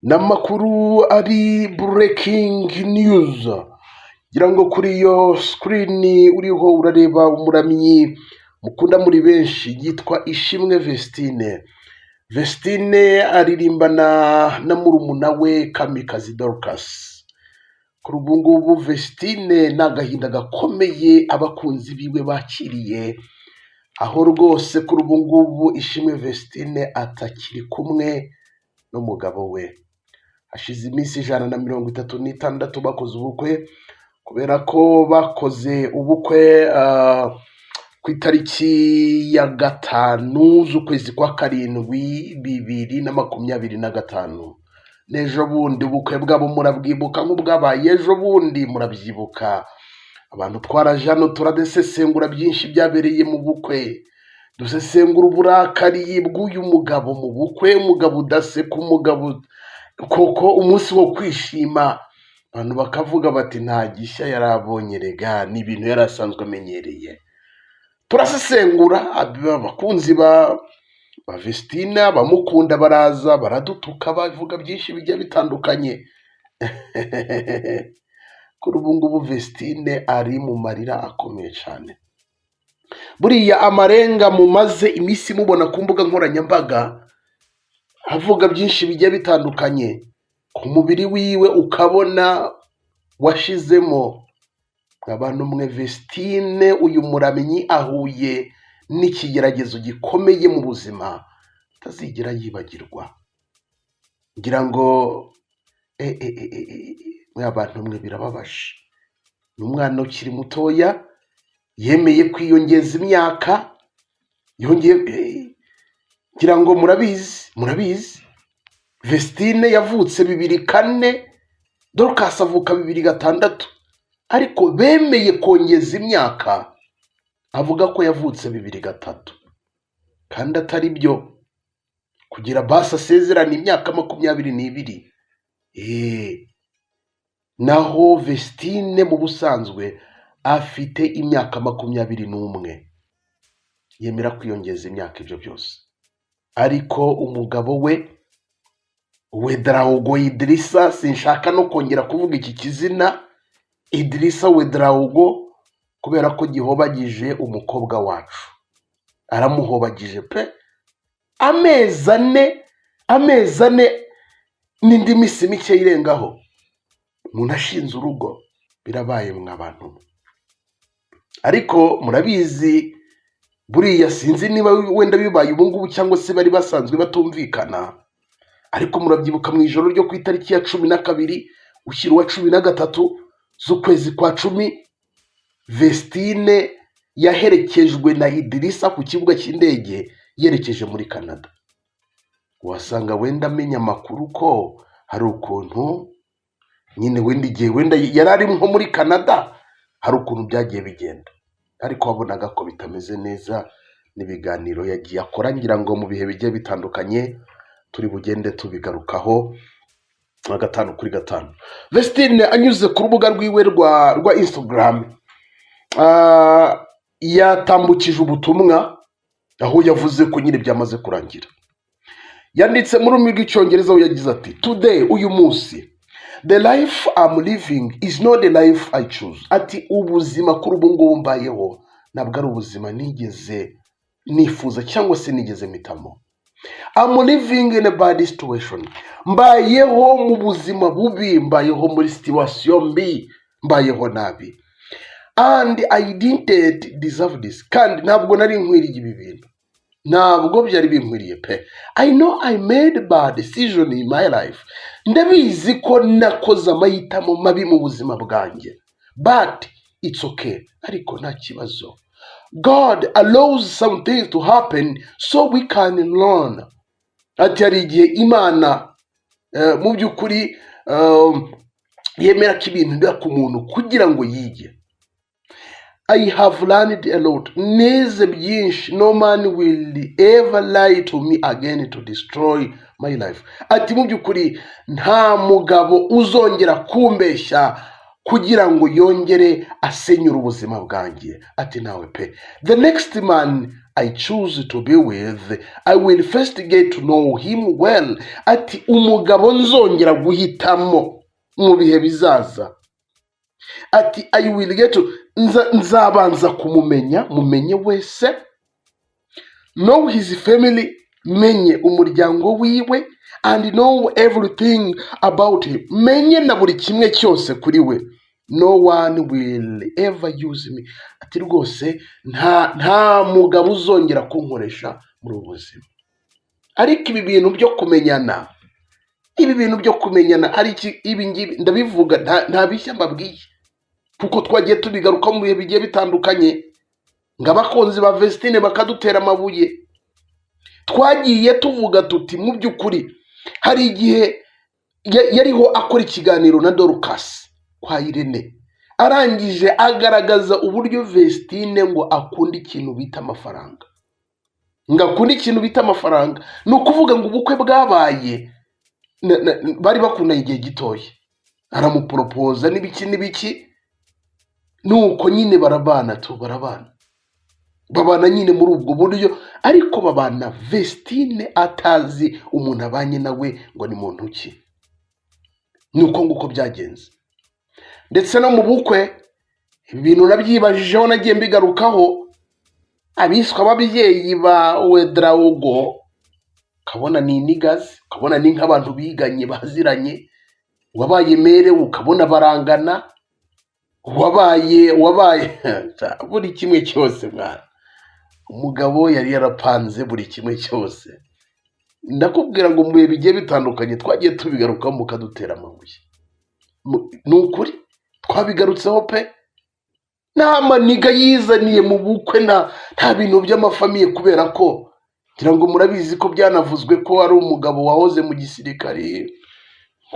n'amakuru ari breaking news. Ngira ngo kuri iyo screen uriho urareba umuramyi mukunda muri benshi yitwa Ishimwe Vestine. Vestine aririmbana na murumuna we Kamikazi Dorcas. Kuri ubu ngubu Vestine n'agahinda gakomeye abakunzi biwe bakiriye, aho rwose kuri ubu ngubu Ishimwe Vestine atakiri kumwe n'umugabo we. Hashize iminsi 136 bakoze ubukwe, kubera ko bakoze ubukwe ku itariki ya 5 z'ukwezi kwa 7 2025. Nejo bundi ubukwe bwabo murabwibuka nk'ubwabaye ejo bundi, murabyibuka. Abantu twarajano turadesesengura byinshi byabereye mu bukwe, dusesengura uburakari bw'uyu mugabo mu bukwe, umugabo udaseka, umugabo koko umunsi wo kwishima abantu bakavuga bati nta gishya yarabonye, rega ni ibintu yarasanzwe amenyereye. Turasesengura abakunzi ba Vestine bamukunda baraza baradutuka bavuga byinshi bijya bitandukanye. Kuri ubu ngubu Vestine ari mu marira akomeye cyane. Buriya amarenga mumaze iminsi mubona ku mbuga nkoranyambaga avuga byinshi bijya bitandukanye ku mubiri wiwe, ukabona washizemo abantu mwe. Vestine uyu muramyi ahuye n'ikigeragezo gikomeye mu buzima tazigera yibagirwa. Ngira ngo mwe abantu mwe birababaje. N'umwana ukiri mutoya yemeye kwiyongeza imyaka, yongeye ngira ngo murabizi Vestine yavutse 2004, Dorcas avuka 2006, ariko bemeye kongeza imyaka avuga ko yavutse 2003, kandi atari byo, kugira basa asezerana imyaka 22. Naho Vestine mu busanzwe afite imyaka 21, yemera kwiyongeza imyaka ibyo byose. Ariko umugabo we Wedraugo Idrissa, sinshaka no kongera kuvuga iki kizina Idrissa Wedraugo, kubera ko gihobagije umukobwa wacu, aramuhobagije pe. Amezi ane n'indi minsi mike irengaho umuntu ashinze urugo, birabaye mw'abantu. Ariko murabizi buriya sinzi niba wenda bibaye ubu ngubu cyangwa se bari basanzwe batumvikana, ariko murabyibuka mu ijoro ryo ku itariki ya 12 ushyira uwa 13 z'ukwezi kwa 10, Vestine yaherekejwe na Idrissa ku kibuga cy'indege yerekeje muri Canada. Wasanga wenda amenya amakuru ko hari ukuntu nyine wenda igihe wenda yarari nko muri Canada hari ukuntu byagiye bigenda, ariko wabonaga ko bitameze neza. N'ibiganiro yagiye akora ngira ngo mu bihe bigiye bitandukanye turi bugende tubigarukaho 5 kuri 5. Vestine anyuze ku rubuga rwiwe rwa Instagram yatambukije ubutumwa, aho yavuze ko nyine byamaze kurangira. Yanditse mu rurimi rw'icyongereza, aho yagize ati today, uyu munsi, the life I'm living is not the life I choose. Ati ubuzima kuri ubu ngubu mbayeho ntabwo ari ubuzima nigeze nifuza cyangwa se nigeze mitamo. I'm living in a bad situation. Mbayeho mu buzima bubi, mbayeho muri situation mbi, mbayeho nabi. And I didn't deserve this. Kandi ntabwo nari nkwiriye ibi bintu, ntabwo byari binkwiriye pe. I know I made bad decision in my life. Ndabizi ko nakoze amahitamo mabi mu buzima bwanjye, but it's okay. Ariko nta kibazo. God allows some things to happen so we can learn. Ati hari igihe Imana mu by'ukuri yemera ko ibintu biba ku muntu kugira ngo yige. I have learned a lot. Neze byinshi. No man will ever lie to me again to destroy my life. Ati mu by'ukuri nta mugabo uzongera kumbeshya kugira ngo yongere asenyura ubuzima bwanjye. Ati nawe pe. The next man I choose to be with, I will first get to know him well. Ati umugabo nzongera guhitamo mu bihe bizaza, ati I will get to, nzabanza kumumenya, mumenye wese, know his family, menye umuryango wiwe, and know everything about him, menye na buri kimwe cyose kuri we. No one will ever use me. Ati rwose nta mugabo uzongera kunkoresha muri ubu buzima. Ariko ibi bintu byo kumenyana ari ibi ngibi ndabivuga nta bishya mbabwiye, kuko twagiye tubigaruka mu bihe bigiye bitandukanye, ng'abakunzi ba Vestine bakadutera amabuye. Twagiye tuvuga tuti mu by'ukuri hari igihe yariho akora ikiganiro na Dorcas kwa Irene, arangije agaragaza uburyo Vestine ngo akunda ikintu bita amafaranga, ni ukuvuga ngo ubukwe bwabaye bari bakundanye igihe gitoya, aramuporopoza n'ibiki, nuko nyine babana nyine muri ubwo buryo, ariko babana Vestine atazi umuntu abanye nawe ngo ni muntu ki. Nuko nguko byagenze. Ndetse no mu bukwe ibintu nabyibajijeho, nagiye mbigarukaho, abiswa ababyeyi ba Wedraugo, ukabona ni inigazi, ukabona ni nk'abantu biganye baziranye, wabaye mere ukabona barangana, wabaye buri kimwe cyose mwana. Umugabo yari yarapanze buri kimwe cyose. Ndakubwira ngo mu bihe bigiye bitandukanye twagiye tubigarukaho mukadutera amabuye. Ni ukuri twabigarutseho pe, nta maniga yizaniye mu bukwe, nta bintu by'amafamiye, kubera ko ngira ngo murabizi ko byanavuzwe ko ari umugabo wahoze mu gisirikare,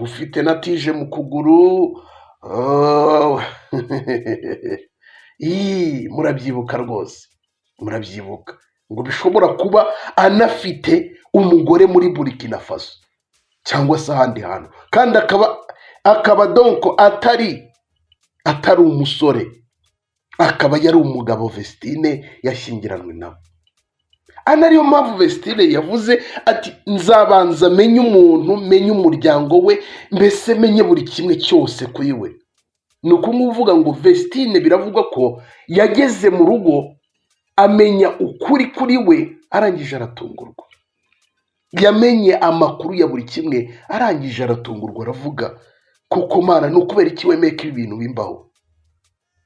ufite na tije mu kuguru. Murabyibuka rwose, murabyibuka ngo bishobora kuba anafite umugore muri Burkina Faso cyangwa se ahandi hantu, kandi akaba donko atari umusore, akaba yari umugabo Vestine yashyingiranywe nawe. Anariyo mpamvu Vestine yavuze ati nzabanza menye umuntu, menye umuryango we, mbese menye buri kimwe cyose kuri we. Ni ukuvuga ngo Vestine biravugwa ko yageze mu rugo amenya ukuri kuri we, arangije aratungurwa. Yamenye amakuru ya buri kimwe, arangije aratungurwa, aravuga kuko Mana ni ukubera iki wemeye ko ibintu bimbaho.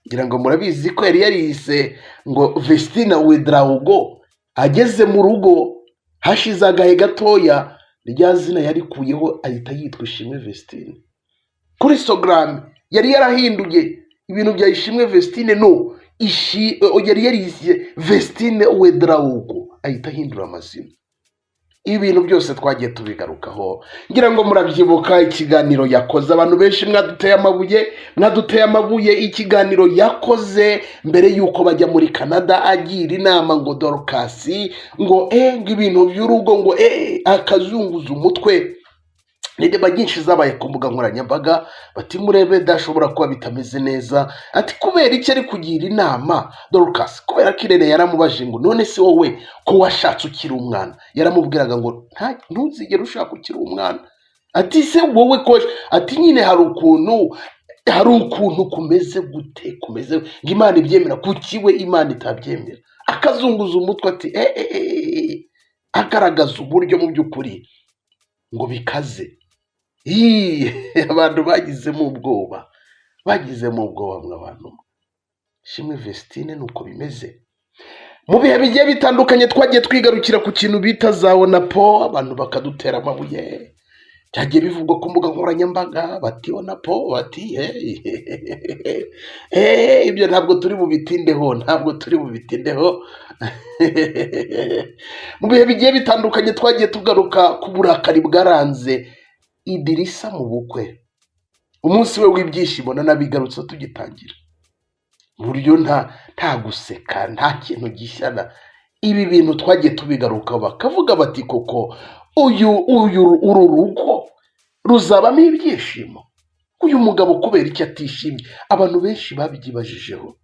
Ngira ngo murabizi ko yari yariyise ngo Vestine Wedraugo. Ageze mu rugo hashize agahe gatoya, rya zina yarikuyeho ahita yitwa Ishimwe Vestine. Kuri Instagram yari yarahinduye ibintu bya Ishimwe Vestine, yari yariyise Vestine Wedraugo, ahita ahindura amazina. Ibintu byose twagiye tubigarukaho, ngira ngo murabyibuka ikiganiro yakoze. Abantu benshi mwaduteye amabuye ikiganiro yakoze mbere yuko bajya muri Canada, agira inama ngo Dorcas ngo ibintu by'urugo ngo akazunguza umutwe. Nideba nyinshi zabaye ku mbuga nkoranyambaga, bati murebe dashobora kuba bitameze neza. Ati kubera iki ari kugira inama Dorcas? Kubera ko Irene yaramubaje ngo none se wowe ko washatse ukiri umwana, yaramubwiraga ngo ntuzigere ushaka ukiri umwana. Ati se wowe ko, ati nyine hari ukuntu kumeze gute, kumeze ngo Imana ibyemera, kuki we Imana itabyemera? Akazunguza umutwe ati agaragaza uburyo mu by'ukuri ngo bikaze. Abantu bagizemo ubwoba mw'abantu. Ishimwe Vestine nuko bimeze. Mu bihe bigiye bitandukanye twagiye twigarukira ku kintu bita za Onapo, abantu bakadutera amabuye. Byagiye bivugwa ku mbuga nkoranyambaga, bati Onapo, bati ibyo ntabwo turi bubitindeho. Mu bihe bigiye bitandukanye twagiye tugaruka ku burakari bwaranze Idirisa mu bukwe. Umunsi we w'ibyishimo nanabigarutse tugitangira, buryo nta guseka, nta kintu gishyana. Ibi bintu twagiye tubigaruka, bakavuga bati koko uru rugo ruzabamo ibyishimo. Uyu mugabo kubera iki atishimye? Abantu benshi babyibajijeho.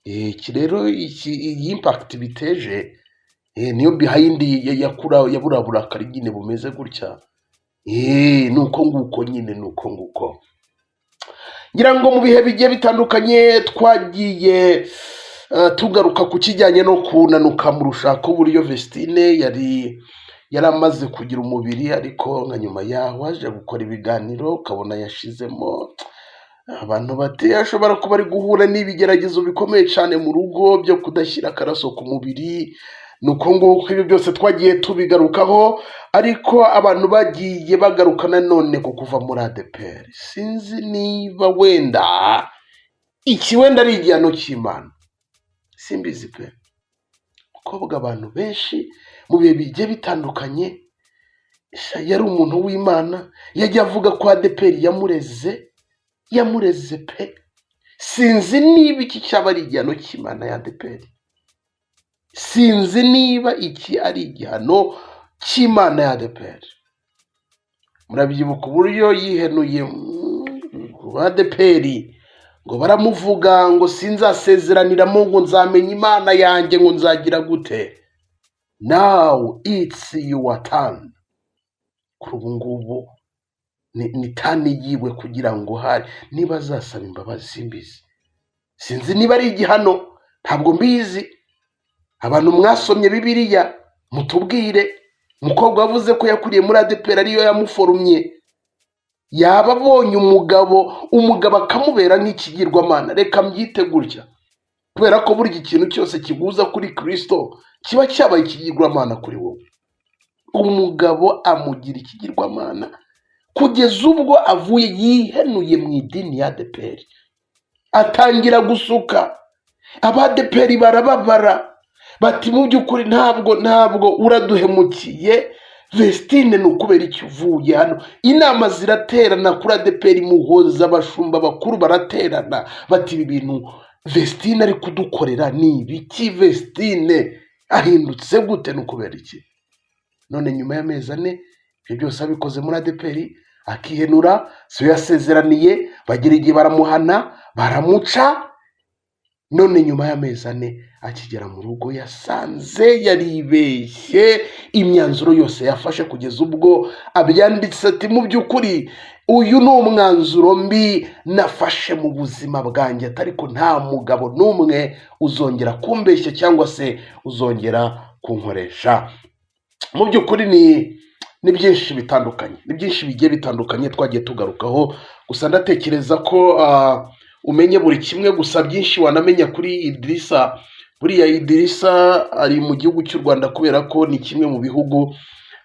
iki rero iyi impact biteje niyo behind ya buriya burakari nyine bumeze gutya. Nuko nguko nyine, nuko nguko ngira ngo mu bihe bigiye bitandukanye twagiye tugaruka ku kijyanye no kunanuka mu rushako, uburyo Vestine yari amaze kugira umubiri, ariko nka nyuma yaho aje gukora ibiganiro ukabona yashizemo abantu bati ashobora kuba ari guhura n'ibigeragezo bikomeye cyane mu rugo byo kudashyira akaraso ku mubiri. Nuko nguko ibyo byose twagiye tubigarukaho, ariko abantu bagiye bagaruka nanone ku kuva muri ADEPR. Sinzi niba wenda iki wenda ari igihano cy'Imana, simbizi pe, kuko abantu benshi mu bihe bigiye bitandukanye yari umuntu w'Imana, yajya avuga ko ADEPR yamureze pe. Sinzi niba iki cyaba ari igihano cy'Imana ya ADEPR, sinzi niba iki ari igihano cy'Imana ya ADEPR. Murabyibuka uburyo yihenuye ADEPR, ngo baramuvuga ngo sinzasezeraniramo, ngo nzamenya Imana yanjye, ngo nzagira gute. Now it's your turn. Kuri ubu ngubu ni tani yiwe kugira ngo hari niba azasaba imbabazi, simbizi. Sinzi niba ari igihano, ntabwo mbizi. Abantu mwasomye Bibiliya mutubwire. Umukobwa wavuze ko yakuriye muri ADEPR ariyo yamuforumye, yaba abonye umugabo akamubera nk'ikigirwamana. Reka mbyite gutya, kubera ko buri ikintu cyose kiguza kuri Kristo kiba cyabaye ikigirwamana kuri wowe. Umugabo amugira ikigirwamana kugeza ubwo avuye yihenuye mu idini ya ADEPR, atangira gusuka. ADEPR barababara bati mu by'ukuri ntabwo uraduhemukiye Vestine, ni ukubera icyo uvuye hano. Inama ziraterana kuri ADEPR, muhoza abashumba bakuru baraterana bati ibi bintu Vestine ari kudukorera ni ibiki? Vestine ahindutse gute? Ni ukubera iki? None nyuma y'amezi 4 ibyo byose abikoze muri ADEPR, akihenura, so yasezeraniye, bagira igihe baramuhana, baramuca. None nyuma y'amezi 4 akigera mu rugo yasanze yaribeshye, imyanzuro yose yafashe kugeza ubwo abyanditse ati mu by'ukuri uyu ni umwanzuro mbi nafashe mu buzima bwanjye, ariko nta mugabo n'umwe uzongera kumbeshya cyangwa se uzongera kunkoresha. Mu by'ukuri ni byinshi bitandukanye, ni byinshi bigiye bitandukanye twagiye tugarukaho. Gusa ndatekereza ko umenye buri kimwe, gusa byinshi wanamenya kuri Idirisa. Buriya Idirisa ari mu gihugu cy'u Rwanda kubera ko ni kimwe mu bihugu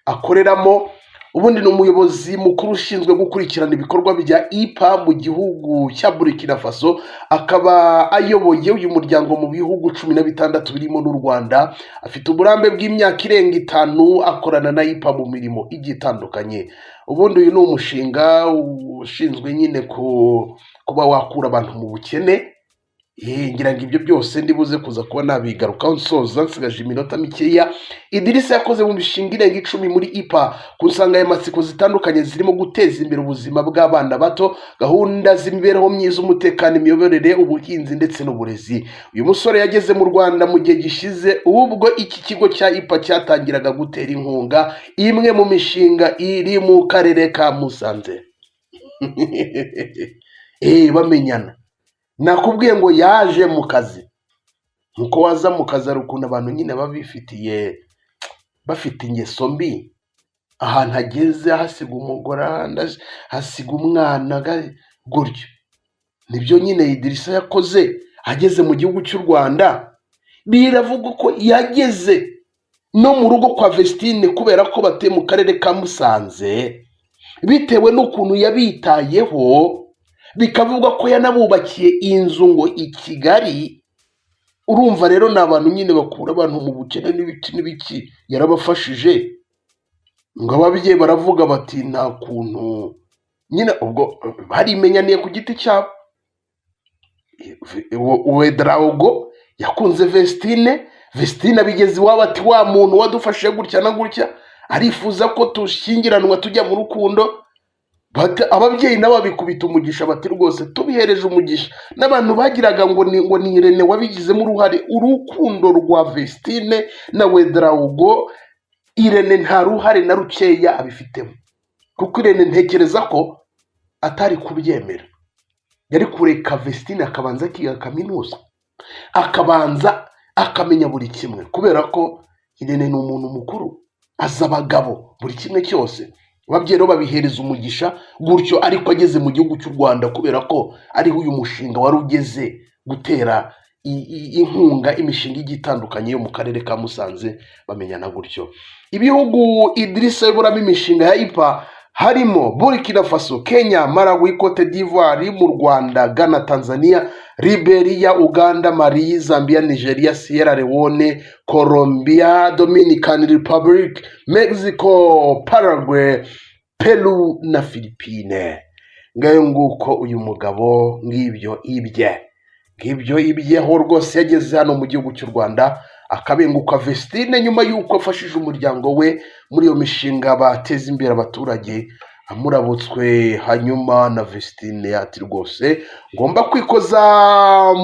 akoreramo. Ubundi ni umuyobozi mukuru ushinzwe gukurikirana ibikorwa bya IPA mu gihugu cya Burkina Faso, akaba ayoboye uyu muryango mu bihugu 16 birimo n'u Rwanda. Afite uburambe bw'imyaka irenga 5 akorana na IPA mu mirimo igitandukanye. Ubundi uyu ni umushinga ushinzwe nyine kuba wakura abantu mu bukene. Ngira ngo ibyo byose ndibuze kuza kuba nabigarukaho nsoza nsigaje iminota mikeya. Idirisa yakoze mu mishinga irenga 10 muri IPA ku nsanganyamatsiko zitandukanye zirimo guteza imbere ubuzima bw'abana bato, gahunda z'imibereho myiza, umutekano, imiyoborere, ubuhinzi ndetse n'uburezi. Uyu musore yageze mu Rwanda mu gihe gishize, ubwo iki kigo cya IPA cyatangiraga gutera inkunga imwe mu mishinga iri mu karere ka Musanze. Bamenyana. Nakubwiye ngo yaje mu kazi. Nkuko waza mu kazi ari ukuntu abantu nyine bafite ingeso mbi. Ahantu ageze hasiga umugore, hasiga umwana gutyo. Nibyo nyine Idirisa yakoze ageze mu gihugu cy'u Rwanda. Biravuga ko yageze no mu rugo kwa Vestine kubera ko batuye mu karere ka Musanze, bitewe n'ukuntu yabitayeho. Bikavuga ko yanabubakiye inzu ngo i Kigali. Urumva rero ni abantu nyine bakura abantu mu bukene n'ibiki yarabafashije. Ngo ababyeyi baravuga bati nta kuntu nyine ubwo barimenyaniye ku giti cyabo. Uwedraogo yakunze Vestine abigeze iwabo ati wa muntu wadufashije gutya na gutya arifuza ko tushyingiranwa tujya mu rukundo. ababyeyi nabo babikubita umugisha bati rwose tubihereje umugisha, n'abantu bagiraga ngo ni Irene wabigizemo uruhare. Urukundo rwa Vestine na Ouedraogo, Irene nta ruhare na rukeya abifitemo, kuko Irene ntekereza ko atari kubyemera. Yari kureka Vestine akabanza akiga kaminuza, akabanza akamenya buri kimwe, kubera ko Irene ni umuntu mukuru, azi abagabo buri kimwe cyose. Ababyeyi rero babihereza umugisha gutyo, ariko ageze mu gihugu cy'u Rwanda, kubera ko ariho uyu mushinga wari ugeze gutera inkunga imishinga igiye itandukanye yo mu karere ka Musanze, bamenyana gutyo. Ibihugu Idrissa ayoboramo imishinga ya IPA harimo Burkina Faso, Kenya, Malawi, Cote d'Ivoire, mu Rwanda, Ghana, Tanzania, Liberia, Uganda, Mali, Zambia, Nigeria, Sierra Leone, Colombia, Dominican Republic, Mexico, Paraguay, Peru na Philippines. Ngayo nguko uyu mugabo ngibyo ibye ho rwose yageze hano mu gihugu cy'u Rwanda, akabenguka Vestine nyuma y'uko afashije umuryango we muri iyo mishinga bateza imbere abaturage, amurabutswe. Hanyuma na Vestine ati rwose ngomba kwikoza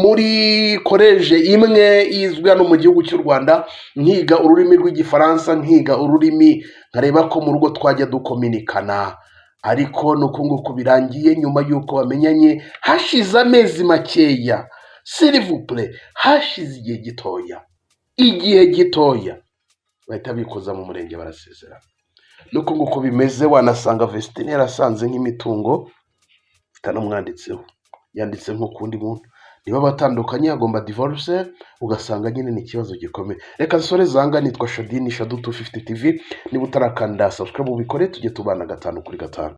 muri koleje imwe izwi hano mu gihugu cy'u Rwanda, nkiga ururimi rw'igifaransa, nkiga ururimi, nkareba ko mu rugo twajya dukominikana. Ariko nuko nguko birangiye nyuma y'uko bamenyanye hashize amezi makeya, s'il vous plaît, hashize igihe gitoya bahita bikoza mu murenge barasezerana. Nuko nguko bimeze. Wanasanga Vestine yarasanze nk'imitungo itanamwanditseho, yanditse nko kundi muntu, niba batandukanye agomba divorce, ugasanga nyine ni ikibazo gikomeye. Reka nsore zanga, nitwa Shadini Shadu 250 TV. Niba utarakanda subscribe ubikore, tujye tubana 5 kuri 5.